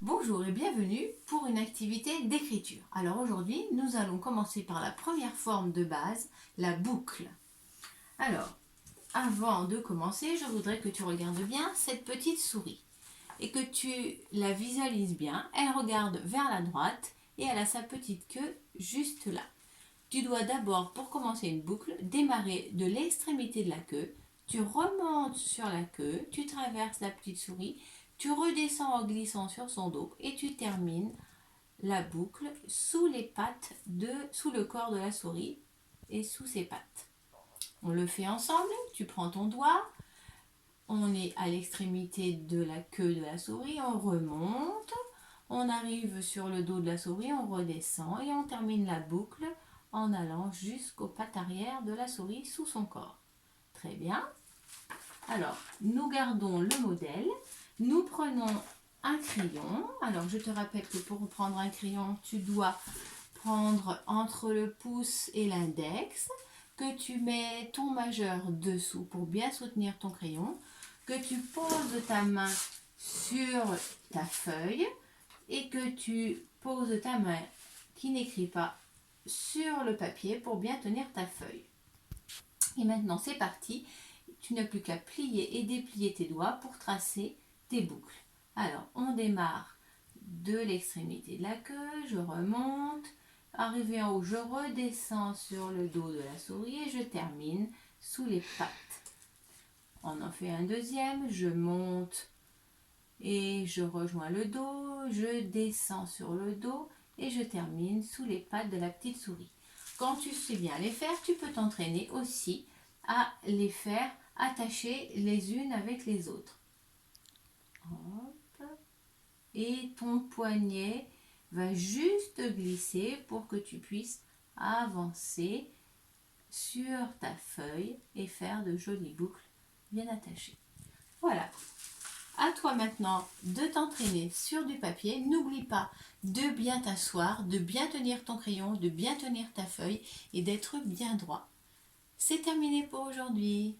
Bonjour et bienvenue pour une activité d'écriture. Alors aujourd'hui, nous allons commencer par la première forme de base, la boucle. Alors, avant de commencer, je voudrais que tu regardes bien cette petite souris et que tu la visualises bien. Elle regarde vers la droite et elle a sa petite queue juste là. Tu dois d'abord, pour commencer une boucle, démarrer de l'extrémité de la queue. Tu remontes sur la queue, tu traverses la petite souris, tu redescends en glissant sur son dos et tu termines la boucle sous les pattes sous le corps de la souris et sous ses pattes. On le fait ensemble. Tu prends ton doigt, on est à l'extrémité de la queue de la souris, on remonte, on arrive sur le dos de la souris, on redescend et on termine la boucle en allant jusqu'aux pattes arrière de la souris sous son corps. Très bien. Alors, nous gardons le modèle. Nous prenons un crayon. Alors, je te rappelle que pour prendre un crayon, tu dois prendre entre le pouce et l'index, que tu mets ton majeur dessous pour bien soutenir ton crayon, que tu poses ta main sur ta feuille et que tu poses ta main qui n'écrit pas sur le papier pour bien tenir ta feuille. Et maintenant c'est parti, tu n'as plus qu'à plier et déplier tes doigts pour tracer tes boucles. Alors on démarre de l'extrémité de la queue, je remonte, arrivé en haut je redescends sur le dos de la souris et je termine sous les pattes. On en fait un deuxième, je monte et je rejoins le dos, je descends sur le dos et je termine sous les pattes de la petite souris. Quand tu sais bien les faire, tu peux t'entraîner aussi à les faire attacher les unes avec les autres. Hop. Et ton poignet va juste glisser pour que tu puisses avancer sur ta feuille et faire de jolies boucles bien attachées. Voilà. À toi maintenant de t'entraîner sur du papier. N'oublie pas de bien t'asseoir, de bien tenir ton crayon, de bien tenir ta feuille et d'être bien droit. C'est terminé pour aujourd'hui.